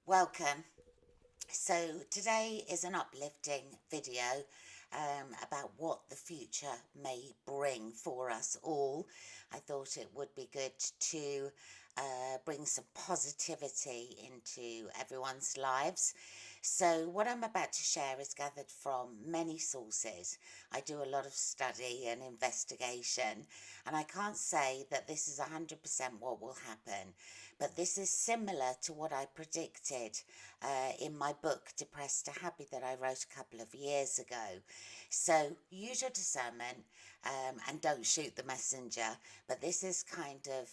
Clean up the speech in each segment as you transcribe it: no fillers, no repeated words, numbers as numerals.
Welcome. So, today is an uplifting video about what the future may bring for us all. I thought it would be good to bring some positivity into everyone's lives. So, what I'm about to share is gathered from many sources. I do a lot of study and investigation, and I can't say that this is 100% what will happen, but this is similar to what I predicted in my book, Depressed to Happy, that I wrote a couple of years ago. So use your discernment and don't shoot the messenger, but this is kind of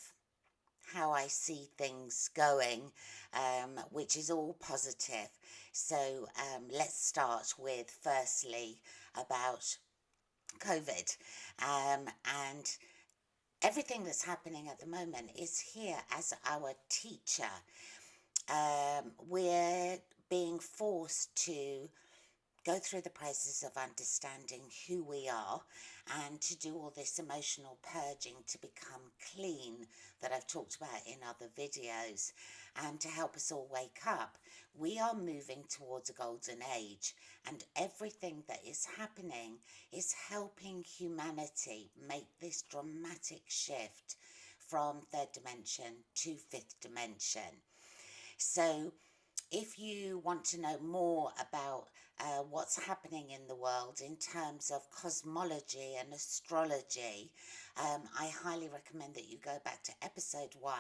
how I see things going, which is all positive. So let's start with firstly about COVID, and everything that's happening at the moment is here as our teacher. We're being forced to go through the process of understanding who we are and to do all this emotional purging to become clean that I've talked about in other videos, and to help us all wake up. We are moving towards a golden age, and everything that is happening is helping humanity make this dramatic shift from third dimension to fifth dimension. So, if you want to know more about what's happening in the world in terms of cosmology and astrology, I highly recommend that you go back to episode 1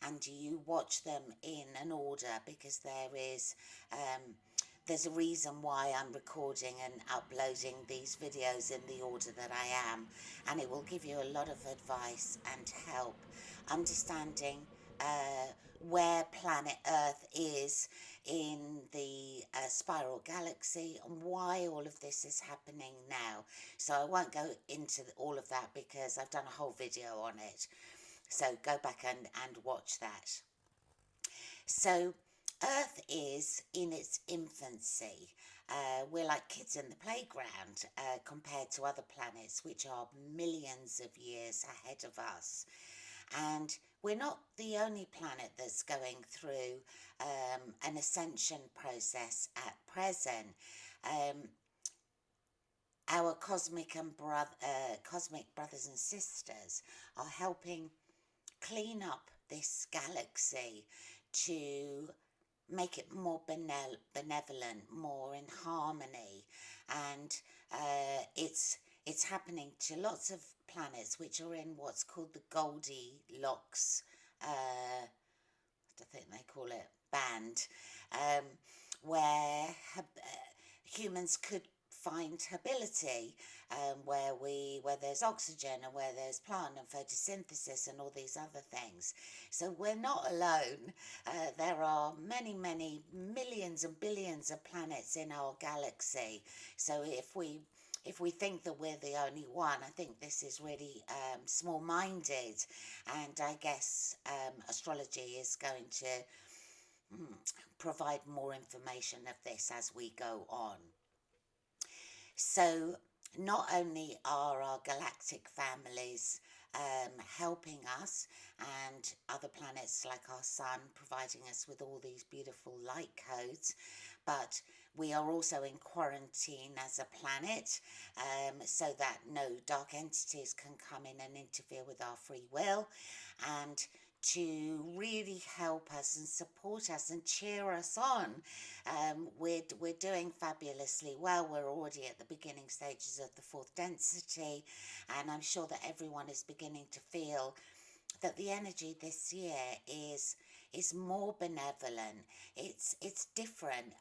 and you watch them in an order, because there's a reason why I'm recording and uploading these videos in the order that I am, and it will give you a lot of advice and help understanding where planet Earth is in the spiral galaxy and why all of this is happening now. So I won't go into all of that because I've done a whole video on it. So go back and watch that. So Earth is in its infancy. We're like kids in the playground compared to other planets, which are millions of years ahead of us. And we're not the only planet that's going through an ascension process at present. Um, our cosmic brothers and sisters are helping clean up this galaxy to make it more benevolent, more in harmony, and it's happening to lots of planets which are in what's called the Goldilocks. I think they call it band, um, where humans could find hability, where there's oxygen and where there's plant and photosynthesis and all these other things. So we're not alone. There are many millions and billions of planets in our galaxy. So if we think that we're the only one, I think this is really small-minded, and I guess astrology is going to provide more information of this as we go on. So, not only are our galactic families helping us, and other planets like our sun providing us with all these beautiful light codes, but we are also in quarantine as a planet, so that no dark entities can come in and interfere with our free will, and to really help us and support us and cheer us on. We're doing fabulously well. We're already at the beginning stages of the fourth density, and I'm sure that everyone is beginning to feel that the energy this year is more benevolent. It's different.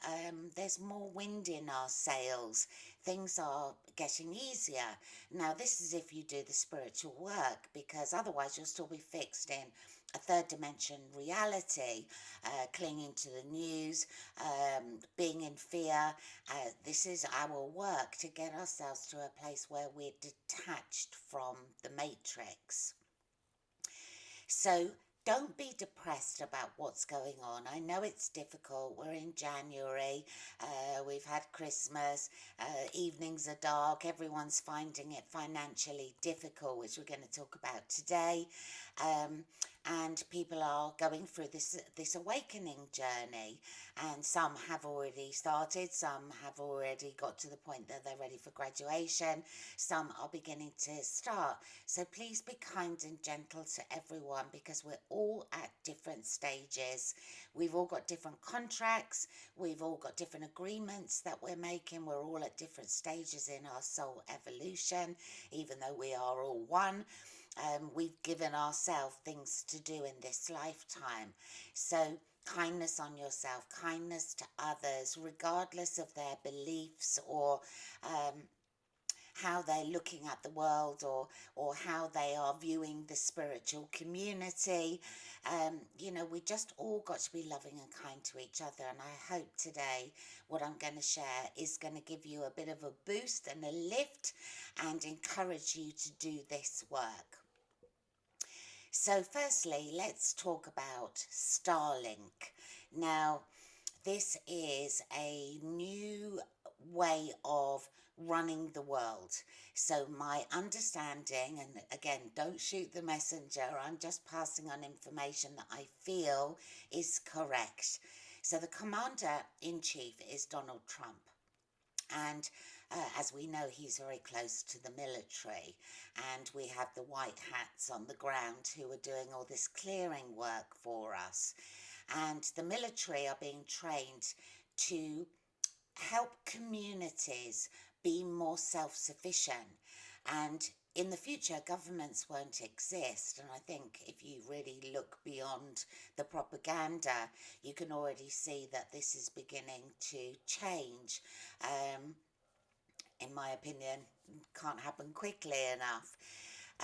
There's more wind in our sails. Things are getting easier. Now, this is if you do the spiritual work, because otherwise you'll still be fixed in a third dimension reality, clinging to the news, being in fear. This is our work to get ourselves to a place where we're detached from the matrix. So don't be depressed about what's going on. I know it's difficult. We're in January. We've had Christmas. Evenings are dark. Everyone's finding it financially difficult, which we're going to talk about today. Um, and people are going through this awakening journey, and some have already started, some have already got to the point that they're ready for graduation, some are beginning to start. So please be kind and gentle to everyone, because we're all at different stages. We've all got different contracts, we've all got different agreements that we're making, we're all at different stages in our soul evolution, even though we are all one. We've given ourselves things to do in this lifetime. So, kindness on yourself, kindness to others, regardless of their beliefs or um, how they're looking at the world, or how they are viewing the spiritual community. We just all got to be loving and kind to each other. And I hope today what I'm going to share is going to give you a bit of a boost and a lift and encourage you to do this work. So, firstly, let's talk about Starlink. Now, this is a new way of running the world. So, my understanding, and again, don't shoot the messenger, I'm just passing on information that I feel is correct. So, the commander in chief is Donald Trump. And as we know, he's very close to the military, and we have the white hats on the ground who are doing all this clearing work for us. And the military are being trained to help communities be more self sufficient. And in the future, governments won't exist. And I think if you really look beyond the propaganda, you can already see that this is beginning to change. Um, in my opinion, can't happen quickly enough.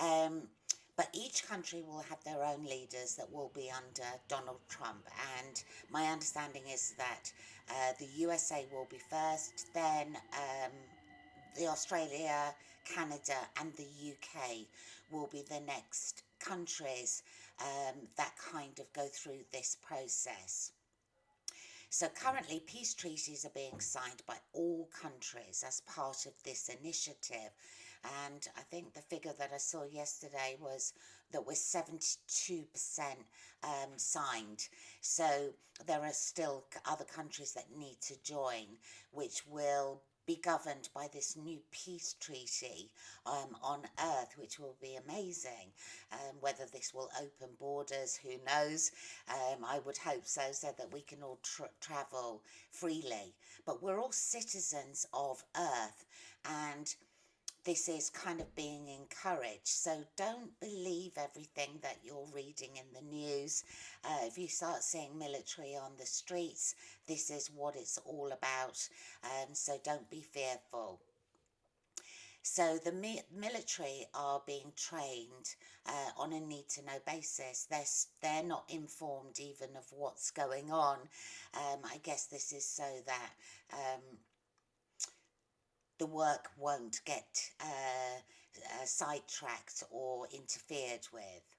Um, but each country will have their own leaders that will be under Donald Trump. And my understanding is that the USA will be first, then the Australia, Canada, and the UK will be the next countries that kind of go through this process. So currently, peace treaties are being signed by all countries as part of this initiative. And I think the figure that I saw yesterday was that was 72% signed. So there are still other countries that need to join, which will be governed by this new peace treaty on Earth, which will be amazing. Whether this will open borders, who knows? I would hope so, so that we can all travel freely. But we're all citizens of Earth, and this is kind of being encouraged. So don't believe everything that you're reading in the news. If you start seeing military on the streets, this is what it's all about. So don't be fearful. So the military are being trained on a need to know basis. They're not informed even of what's going on. I guess this is so that the work won't get sidetracked or interfered with.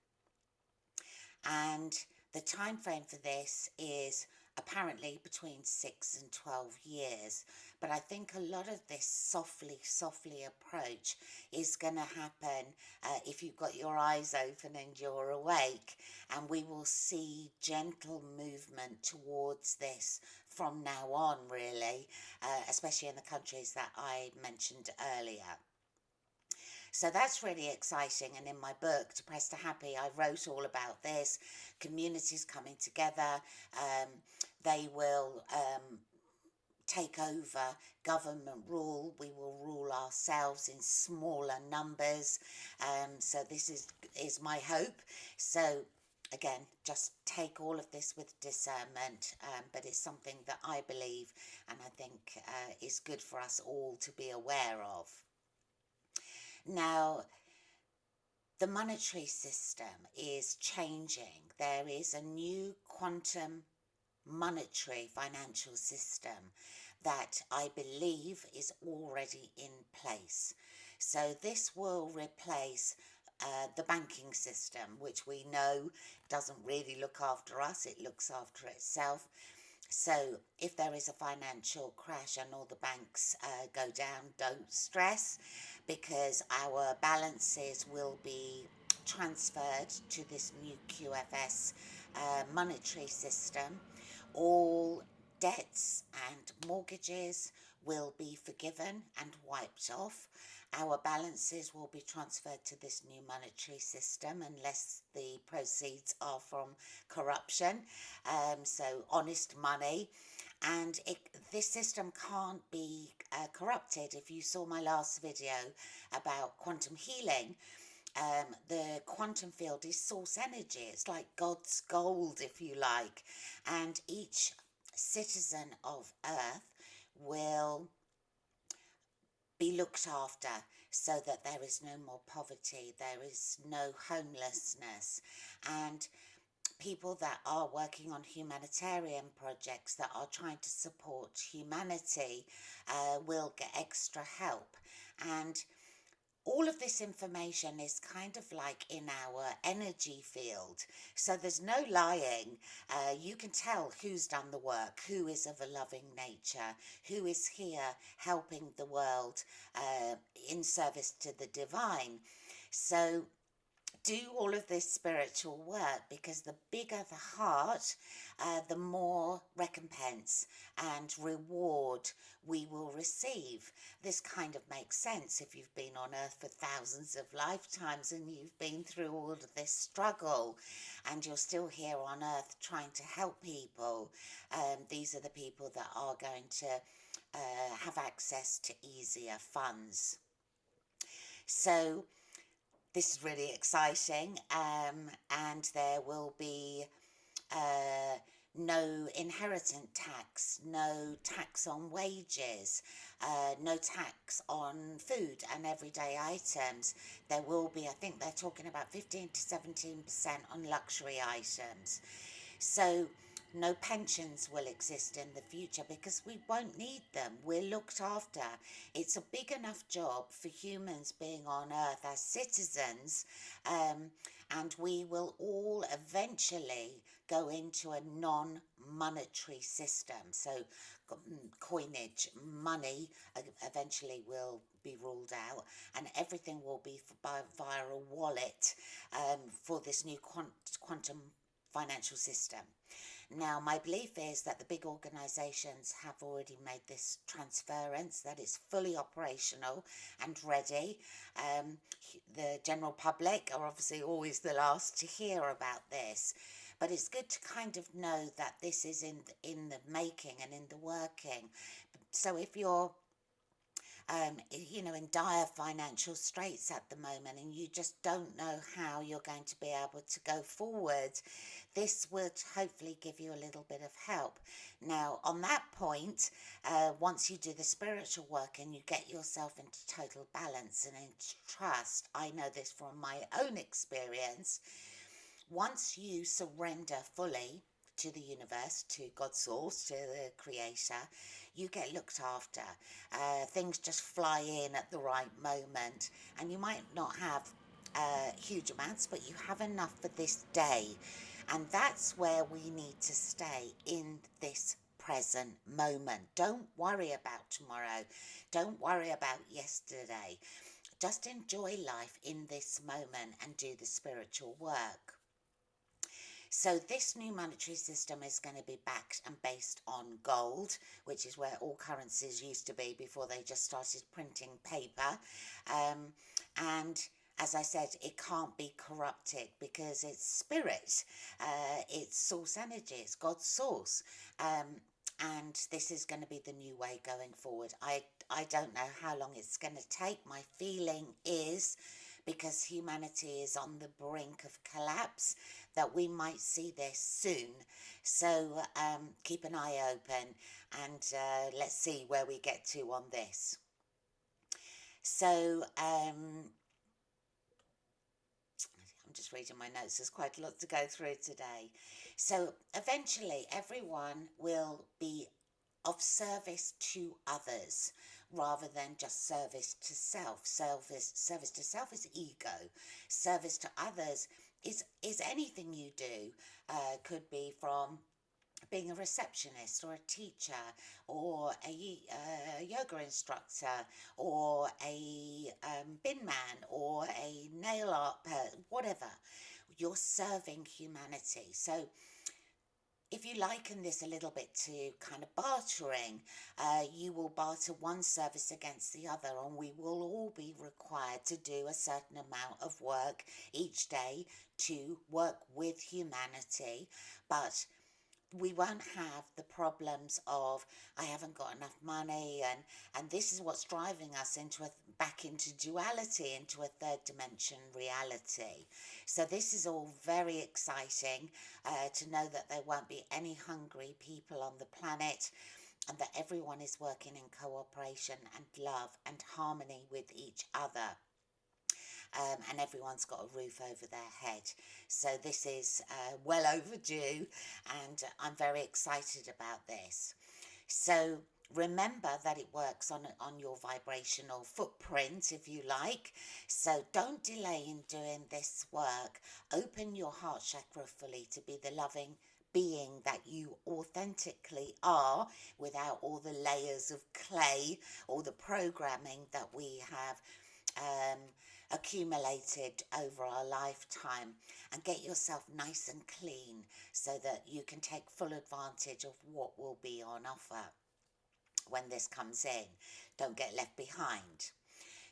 And the time frame for this is apparently between 6 and 12 years. But I think a lot of this softly approach is going to happen if you've got your eyes open and you're awake. And we will see gentle movement towards this from now on, really, especially in the countries that I mentioned earlier. So that's really exciting. And in my book, Depressed to Happy, I wrote all about this. Communities coming together. They will take over government rule. We will rule ourselves in smaller numbers. So this is my hope. So again, just take all of this with discernment, but it's something that I believe and I think is good for us all to be aware of. Now, the monetary system is changing. There is a new quantum monetary financial system that I believe is already in place. So this will replace the banking system, which we know doesn't really look after us, it looks after itself. So if there is a financial crash and all the banks go down, don't stress, because our balances will be transferred to this new QFS monetary system, all debts and mortgages will be forgiven and wiped off. Our balances will be transferred to this new monetary system unless the proceeds are from corruption, so honest money. And this system can't be corrupted. If you saw my last video about quantum healing, the quantum field is source energy. It's like God's gold, if you like. And each citizen of Earth will be looked after so that there is no more poverty, there is no homelessness. And people that are working on humanitarian projects that are trying to support humanity will get extra help. And all of this information is kind of like in our energy field. So there's no lying. You can tell who's done the work, who is of a loving nature, who is here helping the world in service to the divine. So do all of this spiritual work, because the bigger the heart, the more recompense and reward we will receive. This kind of makes sense if you've been on earth for thousands of lifetimes and you've been through all of this struggle and you're still here on earth trying to help people. These are the people that are going to have access to easier funds. So this is really exciting, and there will be no inheritance tax, no tax on wages, no tax on food and everyday items. There will be, I think they're talking about 15 to 17% on luxury items. So no pensions will exist in the future because we won't need them. We're looked after. It's a big enough job for humans being on earth as citizens, and we will all eventually go into a non-monetary system. So coinage, money eventually will be ruled out, and everything will be via a wallet for this new quantum financial system. Now, my belief is that the big organisations have already made this transference, that it's fully operational and ready. The general public are obviously always the last to hear about this, but it's good to kind of know that this is in the making and in the working. So if you're in dire financial straits at the moment and you just don't know how you're going to be able to go forward, this would hopefully give you a little bit of help. Now, on that point, once you do the spiritual work and you get yourself into total balance and into trust, I know this from my own experience, once you surrender fully to the universe, to God's source, to the creator, you get looked after. Things just fly in at the right moment, and you might not have huge amounts, but you have enough for this day. And that's where we need to stay, in this present moment. Don't worry about tomorrow. Don't worry about yesterday. Just enjoy life in this moment and do the spiritual work. So this new monetary system is going to be backed and based on gold, which is where all currencies used to be before they just started printing paper. And as I said, it can't be corrupted because it's spirit, it's source energy, it's God's source. And this is going to be the new way going forward. I don't know how long it's going to take. My feeling is, because humanity is on the brink of collapse, that we might see this soon. So keep an eye open, and let's see where we get to on this. So I'm just reading my notes. There's quite a lot to go through today. So eventually everyone will be of service to others rather than just service to self. Service to self is ego. Service to others is anything you do. Could be from being a receptionist or a teacher or a yoga instructor or a bin man or a nail art whatever. You're serving humanity. So if you liken this a little bit to kind of bartering, you will barter one service against the other, and we will all be required to do a certain amount of work each day to work with humanity. But we won't have the problems of I haven't got enough money, and this is what's driving us into back into duality, into a third dimension reality. So this is all very exciting, to know that there won't be any hungry people on the planet, and that everyone is working in cooperation and love and harmony with each other. And everyone's got a roof over their head. So this is well overdue, and I'm very excited about this. So remember that it works on your vibrational footprint, if you like. So don't delay in doing this work. Open your heart chakra fully to be the loving being that you authentically are, without all the layers of clay or the programming that we have um, accumulated over our lifetime, and get yourself nice and clean so that you can take full advantage of what will be on offer when this comes in. Don't get left behind.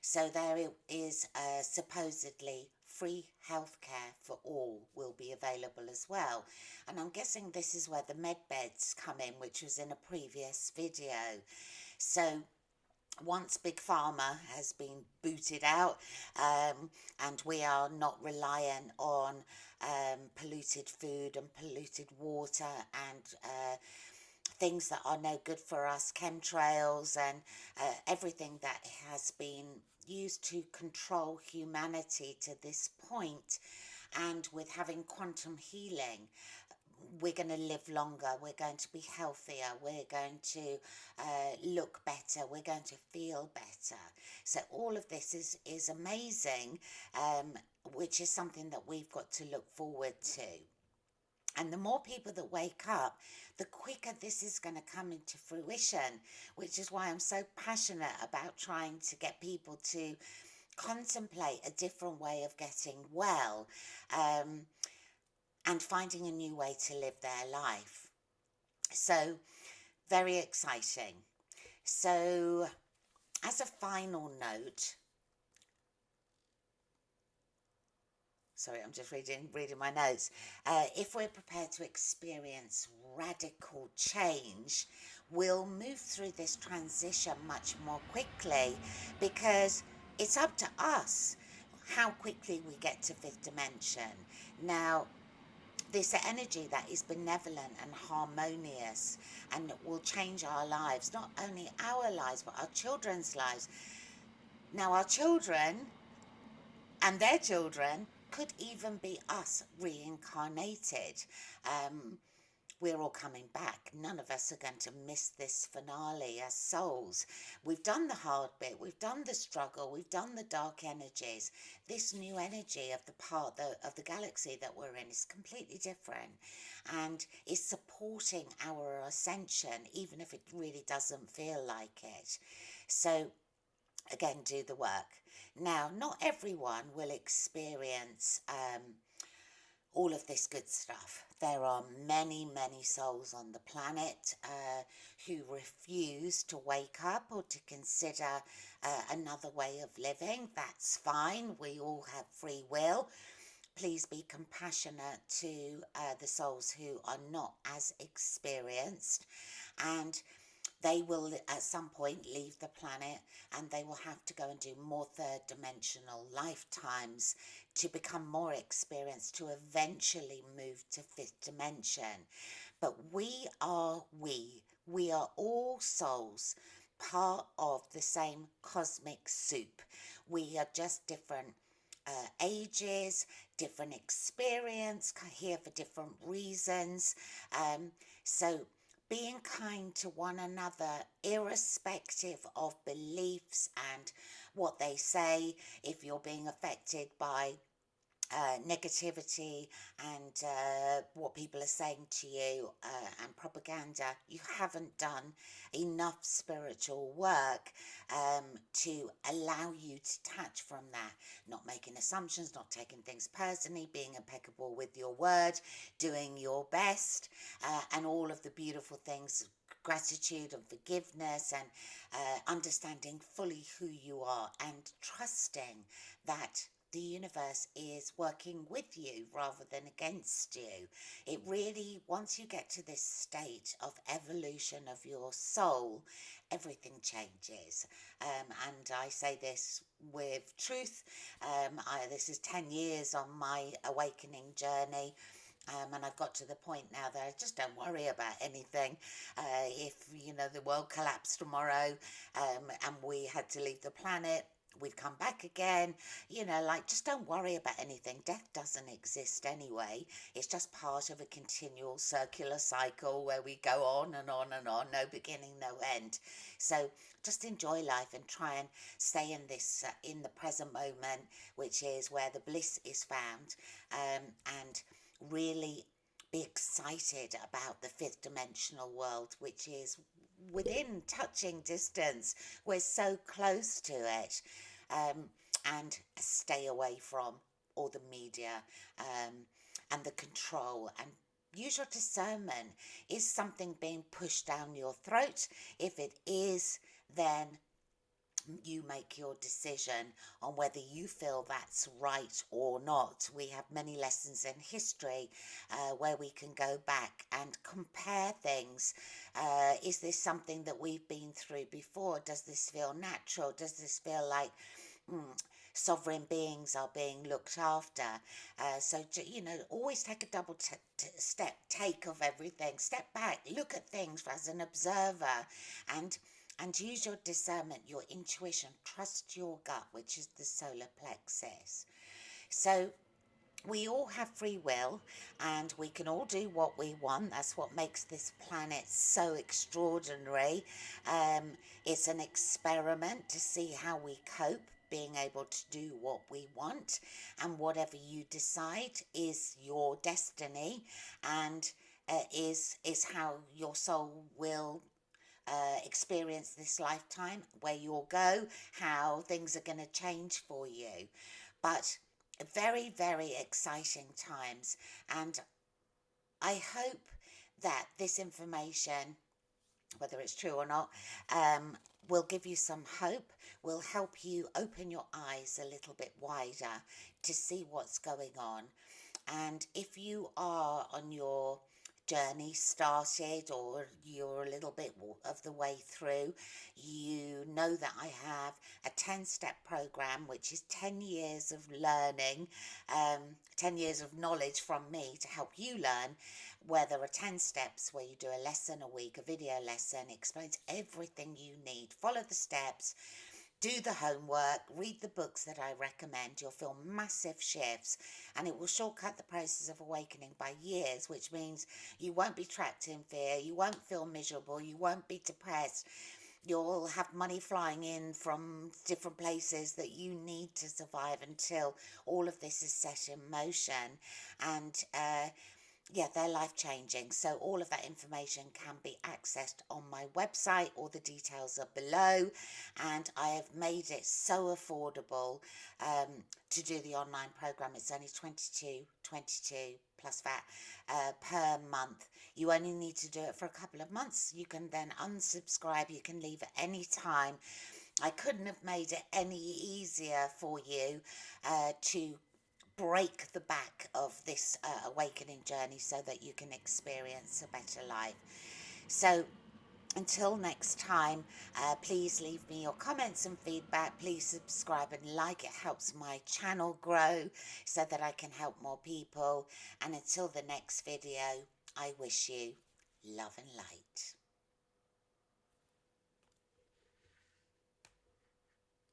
So there is supposedly free healthcare for all will be available as well. And I'm guessing this is where the med beds come in, which was in a previous video. So once Big Pharma has been booted out, and we are not reliant on polluted food and polluted water and things that are no good for us, chemtrails and everything that has been used to control humanity to this point, and with having quantum healing, we're going to live longer, we're going to be healthier, we're going to look better, we're going to feel better. So all of this is amazing, which is something that we've got to look forward to. And the more people that wake up, the quicker this is going to come into fruition, which is why I'm so passionate about trying to get people to contemplate a different way of getting well, and finding a new way to live their life. So, very exciting. So, as a final note, sorry, I'm just reading my notes. If we're prepared to experience radical change, we'll move through this transition much more quickly, because it's up to us how quickly we get to fifth dimension. Now, this energy that is benevolent and harmonious and will change our lives, not only our lives, but our children's lives. Now, our children and their children could even be us reincarnated. We're all coming back. None of us are going to miss this finale as souls. We've done the hard bit, we've done the struggle, we've done the dark energies. This new energy of the part of the galaxy that we're in is completely different, and is supporting our ascension, even if it really doesn't feel like it. So again, do the work. Now, not everyone will experience all of this good stuff. There are many, many souls on the planet who refuse to wake up or to consider another way of living. That's fine. We all have free will. Please be compassionate to the souls who are not as experienced, and they will at some point leave the planet, and they will have to go and do more third dimensional lifetimes to become more experienced, to eventually move to fifth dimension. But we are all souls, part of the same cosmic soup. We are just different ages, different experience, here for different reasons. So being kind to one another, irrespective of beliefs and what they say. If you're being affected by negativity and what people are saying to you and propaganda, you haven't done enough spiritual work to allow you to detach from that. Not making assumptions, not taking things personally, being impeccable with your word, doing your best, and all of the beautiful things, gratitude and forgiveness, and understanding fully who you are and trusting that the universe is working with you rather than against you. It really, once you get to this state of evolution of your soul, everything changes. And I say this with truth. This is 10 years on my awakening journey. And I've got to the point now that I just don't worry about anything. If, the world collapsed tomorrow and we had to leave the planet, we'd come back again, just don't worry about anything. Death doesn't exist anyway. It's just part of a continual circular cycle where we go on and on and on, no beginning, no end. So just enjoy life and try and stay in this, in the present moment, which is where the bliss is found, and really be excited about the fifth dimensional world, which is within touching distance. We're so close to it. Um, and stay away from all the media and the control, and use your discernment. Is something being pushed down your throat? If it is, then you make your decision on whether you feel that's right or not. We have many lessons in history where we can go back and compare things. Is this something that we've been through before? Does this feel natural? Does this feel like sovereign beings are being looked after? Always take a double step take of everything. Step back, look at things as an observer, and use your discernment, your intuition. Trust your gut, which is the solar plexus. So we all have free will and we can all do what we want. That's what makes this planet so extraordinary. It's an experiment to see how we cope, being able to do what we want, and whatever you decide is your destiny, and is how your soul will experience this lifetime, where you'll go, how things are going to change for you. But very, very exciting times, and I hope that this information, whether it's true or not, will give you some hope, will help you open your eyes a little bit wider to see what's going on. And if you are on your journey started, or you're a little bit of the way through, you know that I have a 10-step program, which is 10 years of learning, 10 years of knowledge from me to help you learn, where there are 10 steps where you do a lesson a week, a video lesson. It explains everything you need. Follow the steps, do the homework, read the books that I recommend. You'll feel massive shifts, and it will shortcut the process of awakening by years, which means you won't be trapped in fear, you won't feel miserable, you won't be depressed. You'll have money flying in from different places that you need to survive until all of this is set in motion. And they're life changing. So all of that information can be accessed on my website. All the details are below, and I have made it so affordable to do the online program. It's only $22 plus VAT per month. You only need to do it for a couple of months. You can then unsubscribe. You can leave at any time. I couldn't have made it any easier for you to break the back of this awakening journey so that you can experience a better life. So until next time, please leave me your comments and feedback. Please subscribe and like. It helps my channel grow so that I can help more people. And until the next video, I wish you love and light.